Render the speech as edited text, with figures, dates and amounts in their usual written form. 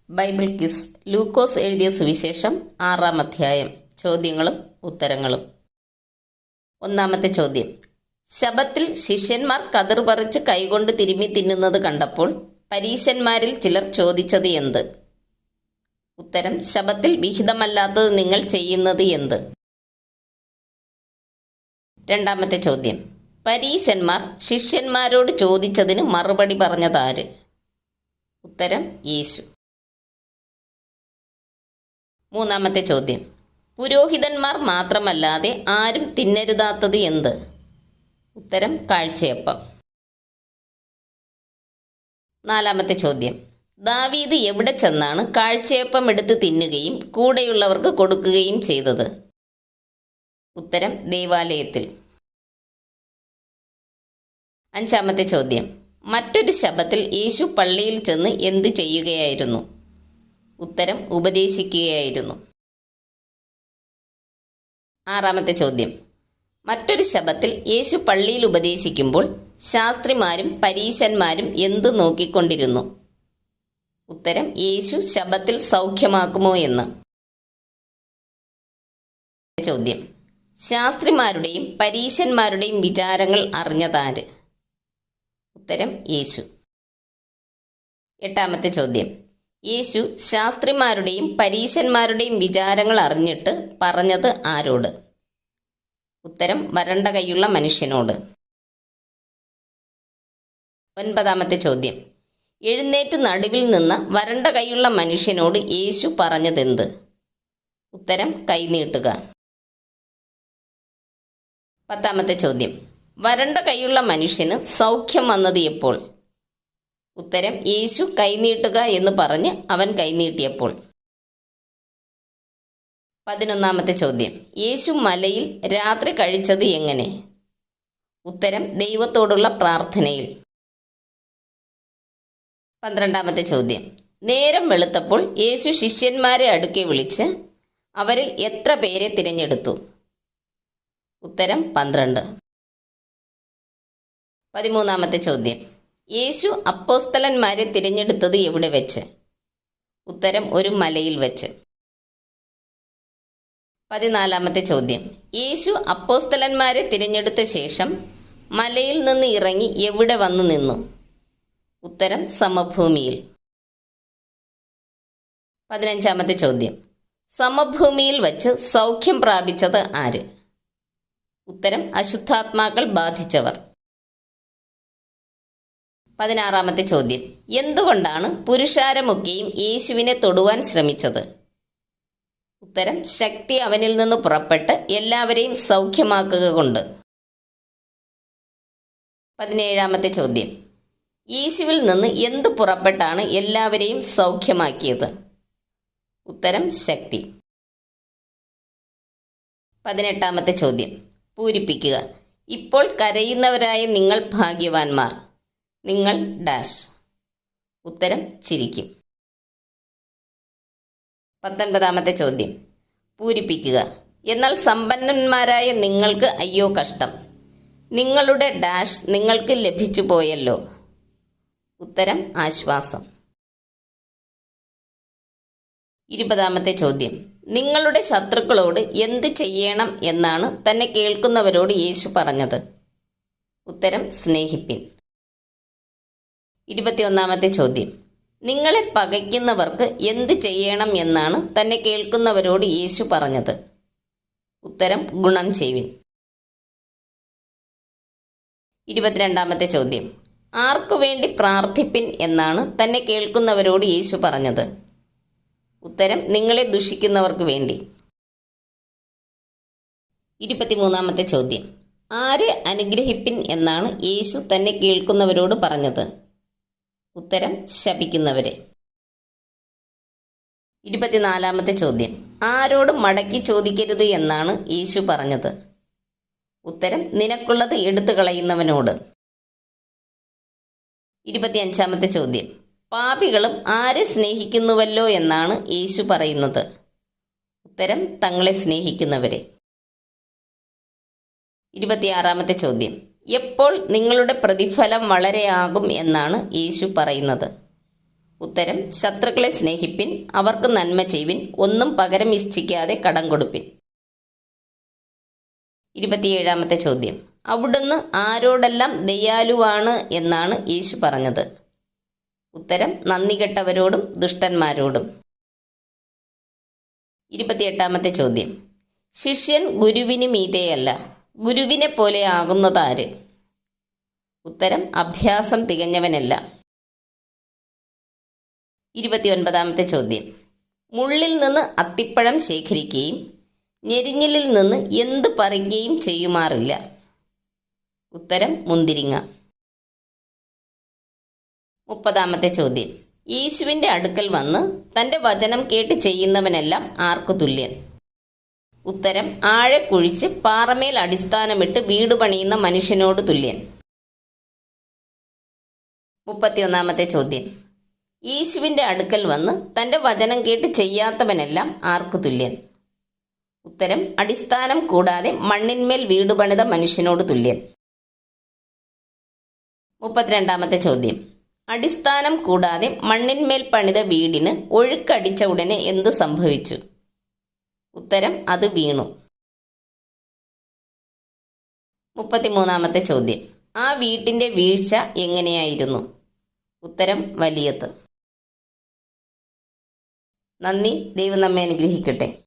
Bible quiz. ലൂക്കോസ് എഴുതിയ സുവിശേഷം 6-ാം അധ്യായം. ചോദ്യങ്ങളും ഉത്തരങ്ങളും. ഒന്നാമത്തെ ചോദ്യം. ശബത്തിൽ ശിഷ്യന്മാർ കതിർ പറിച്ച് കൈകൊണ്ട് തിരുമ്മി തിന്നുന്നത് കണ്ടപ്പോൾ പരീശന്മാരിൽ ചിലർ ചോദിച്ചത് എന്ത്? ഉത്തരം: ശബത്തിൽ വിഹിതമല്ലാത്തത് നിങ്ങൾ ചെയ്യുന്നത് എന്ത്? രണ്ടാമത്തെ ചോദ്യം. പരീശന്മാർ ശിഷ്യന്മാരോട് ചോദിച്ചതിന് മറുപടി പറഞ്ഞതാര്? ഉത്തരം: യേശു. മൂന്നാമത്തെ ചോദ്യം. പുരോഹിതന്മാർ മാത്രമല്ലാതെ ആരും തിന്നരുതാത്തത് എന്ത്? ഉത്തരം: കാഴ്ചയപ്പം. നാലാമത്തെ ചോദ്യം. ദാവീദ് എവിടെ ചെന്നാണ് കാഴ്ചയപ്പം എടുത്ത് തിന്നുകയും കൂടെയുള്ളവർക്ക് കൊടുക്കുകയും ചെയ്തത്? ഉത്തരം: ദേവാലയത്തിൽ. അഞ്ചാമത്തെ ചോദ്യം. മറ്റൊരു ശബത്തിൽ യേശു പള്ളിയിൽ ചെന്ന് എന്ത് ചെയ്യുകയായിരുന്നു? ഉത്തരം: ഉപദേശിക്കുകയായിരുന്നു. ആറാമത്തെ ചോദ്യം. മറ്റൊരു ശബത്തിൽ യേശു പള്ളിയിൽ ഉപദേശിക്കുമ്പോൾ ശാസ്ത്രിമാരും പരീശന്മാരും എന്ത് നോക്കിക്കൊണ്ടിരുന്നു? ഉത്തരം: യേശു ശബത്തിൽ സൗഖ്യമാക്കുമോ എന്ന്. ചോദ്യം. ശാസ്ത്രിമാരുടെയും പരീശന്മാരുടെയും വിചാരങ്ങൾ അറിഞ്ഞതാര്? ഉത്തരം: യേശു. എട്ടാമത്തെ ചോദ്യം. യേശു ശാസ്ത്രിമാരുടെയും പരീശന്മാരുടെയും വിചാരങ്ങൾ അറിഞ്ഞിട്ട് പറഞ്ഞത് ആരോട്? ഉത്തരം: വരണ്ട കൈയുള്ള മനുഷ്യനോട്. ഒൻപതാമത്തെ ചോദ്യം. എഴുന്നേറ്റ് നടുവിൽ നിന്ന് വരണ്ട കൈയുള്ള മനുഷ്യനോട് യേശു പറഞ്ഞതെന്ത്? ഉത്തരം: കൈനീട്ടുക. പത്താമത്തെ ചോദ്യം. വരണ്ട കൈയുള്ള മനുഷ്യന് സൗഖ്യം വന്നത് എപ്പോൾ? ഉത്തരം: യേശു കൈനീട്ടുക എന്ന് പറഞ്ഞ് അവൻ കൈനീട്ടിയപ്പോൾ. 11ാമത്തെ ചോദ്യം. യേശു മലയിൽ രാത്രി കഴിച്ചത് എങ്ങനെ? ഉത്തരം: ദൈവത്തോടുള്ള പ്രാർത്ഥനയിൽ. 12ാമത്തെ ചോദ്യം. നേരം വെളുത്തപ്പോൾ യേശു ശിഷ്യന്മാരെ അടുക്കെ വിളിച്ച് അവരിൽ എത്ര പേരെ തിരഞ്ഞെടുത്തു? ഉത്തരം: 12. 13ാമത്തെ ചോദ്യം. യേശു അപ്പോസ്തലന്മാരെ തിരഞ്ഞെടുത്തത് എവിടെ വെച്ച്? ഉത്തരം: ഒരു മലയിൽ വെച്ച്. 14ാമത്തെ ചോദ്യം. യേശു അപ്പോസ്തലന്മാരെ തിരഞ്ഞെടുത്ത ശേഷം മലയിൽ നിന്ന് ഇറങ്ങി എവിടെ വന്നു നിന്നു? ഉത്തരം: സമഭൂമിയിൽ. 15ാമത്തെ ചോദ്യം. സമഭൂമിയിൽ വച്ച് സൗഖ്യം പ്രാപിച്ചത് ആര്? ഉത്തരം: അശുദ്ധാത്മാക്കൾ ബാധിച്ചവർ. 16ാമത്തെ ചോദ്യം. എന്തുകൊണ്ടാണ് പുരുഷാരമൊക്കെയും യേശുവിനെ തൊടുവാൻ ശ്രമിച്ചത്? ഉത്തരം: ശക്തി അവനിൽ നിന്ന് പുറപ്പെട്ട് എല്ലാവരെയും സൗഖ്യമാക്കുക കൊണ്ട്. 17ാമത്തെ ചോദ്യം. യേശുവിൽ നിന്ന് എന്ത് പുറപ്പെട്ടാണ് എല്ലാവരെയും സൗഖ്യമാക്കിയത്? ഉത്തരം: ശക്തി. 18ാമത്തെ ചോദ്യം. പൂരിപ്പിക്കുക. ഇപ്പോൾ കരയുന്നവരായ നിങ്ങൾ ഭാഗ്യവാന്മാർ. നിങ്ങൾ ഡാഷ്. ഉത്തരം: ചിരിക്കും. 19ാമത്തെ ചോദ്യം. പൂരിപ്പിക്കുക. എന്നാൽ സമ്പന്നന്മാരായ നിങ്ങൾക്ക് അയ്യോ കഷ്ടം. നിങ്ങളുടെ ഡാഷ് നിങ്ങൾക്ക് ലഭിച്ചു പോയല്ലോ. ഉത്തരം: ആശ്വാസം. 20ാമത്തെ ചോദ്യം. നിങ്ങളുടെ ശത്രുക്കളോട് എന്ത് ചെയ്യണം എന്നാണ് തന്നെ കേൾക്കുന്നവരോട് യേശു പറഞ്ഞത്? ഉത്തരം: സ്നേഹിപ്പിൻ. 21ാമത്തെ ചോദ്യം. നിങ്ങളെ പകയ്ക്കുന്നവർക്ക് എന്ത് ചെയ്യണം എന്നാണ് തന്നെ കേൾക്കുന്നവരോട് യേശു പറഞ്ഞത്? ഉത്തരം: ഗുണം ചെയ്യുവിൻ. 22ാമത്തെ ചോദ്യം. ആർക്കു വേണ്ടി പ്രാർത്ഥിപ്പിൻ എന്നാണ് തന്നെ കേൾക്കുന്നവരോട് യേശു പറഞ്ഞത്? ഉത്തരം: നിങ്ങളെ ദുഷിക്കുന്നവർക്ക് വേണ്ടി. 23ാമത്തെ ചോദ്യം. ആരെ അനുഗ്രഹിപ്പിൻ എന്നാണ് യേശു തന്നെ കേൾക്കുന്നവരോട് പറഞ്ഞത്? ഉത്തരം: ശപിക്കുന്നവരെ. 24ാമത്തെ ചോദ്യം. ആരോട് മടക്കി ചോദിക്കരുത് എന്നാണ് യേശു പറഞ്ഞത്? ഉത്തരം: നിനക്കുള്ളത് എടുത്തു കളയുന്നവനോട്. 25ാമത്തെ ചോദ്യം. പാപികളും ആരെ സ്നേഹിക്കുന്നുവല്ലോ എന്നാണ് യേശു പറയുന്നത്? ഉത്തരം: തങ്ങളെ സ്നേഹിക്കുന്നവരെ. 26ാമത്തെ ചോദ്യം. എപ്പോൾ നിങ്ങളുടെ പ്രതിഫലം വളരെയാകും എന്നാണ് യേശു പറയുന്നത്? ഉത്തരം ശത്രുക്കളെ സ്നേഹിപ്പിൻ, അവർക്ക് നന്മ ചെയ്വിൻ, ഒന്നും പകരം ഇച്ഛിക്കാതെ കടം കൊടുപ്പിൻ. 27-ാമത്തെ ചോദ്യം. അവിടുന്ന് ആരോടെല്ലാം ദയാലുവാണ് എന്നാണ് യേശു പറഞ്ഞത്? ഉത്തരം നന്ദി കെട്ടവരോടും ദുഷ്ടന്മാരോടും. 28-ാമത്തെ ചോദ്യം. ശിഷ്യൻ ഗുരുവിന് മീതെയല്ല, ഗുരുവിനെ പോലെ ആകുന്നതാര്? ഉത്തരം അഭ്യാസം തികഞ്ഞവനല്ല. 29-ാമത്തെ ചോദ്യം. മുള്ളിൽ നിന്ന് അത്തിപ്പഴം ശേഖരിക്കുകയും ഞെരിഞ്ഞിലിൽ നിന്ന് എന്ത് പറിക്കുകയും ചെയ്യുമാറില്ല? ഉത്തരം മുന്തിരിങ്ങ. 30-ാമത്തെ ചോദ്യം. യേശുവിൻ്റെ അടുക്കൽ വന്ന് തൻ്റെ വചനം കേട്ട് ചെയ്യുന്നവനെല്ലാം ആർക്കു തുല്യൻ? ഉത്തരം ആഴെ കുഴിച്ച് പാറമേൽ അടിസ്ഥാനമിട്ട് വീട് പണിയുന്ന മനുഷ്യനോട് തുല്യൻ. 31-ാമത്തെ ചോദ്യം. യേശുവിൻ്റെ അടുക്കൽ വന്ന് തൻ്റെ വചനം കേട്ട് ചെയ്യാത്തവനെല്ലാം ആർക്കു തുല്യൻ? ഉത്തരം അടിസ്ഥാനം കൂടാതെ മണ്ണിന്മേൽ വീട് പണിത മനുഷ്യനോട് തുല്യൻ. 32-ാമത്തെ ചോദ്യം. അടിസ്ഥാനം കൂടാതെ മണ്ണിന്മേൽ പണിത വീടിന് ഒഴുക്കടിച്ച ഉടനെ എന്ത് സംഭവിച്ചു? ഉത്തരം അത് വീണു. 33-ാമത്തെ ചോദ്യം. ആ വീട്ടിൻ്റെ വീഴ്ച എങ്ങനെയായിരുന്നു? ഉത്തരം വലിയത്. നന്ദി. ദൈവം നമ്മെ അനുഗ്രഹിക്കട്ടെ.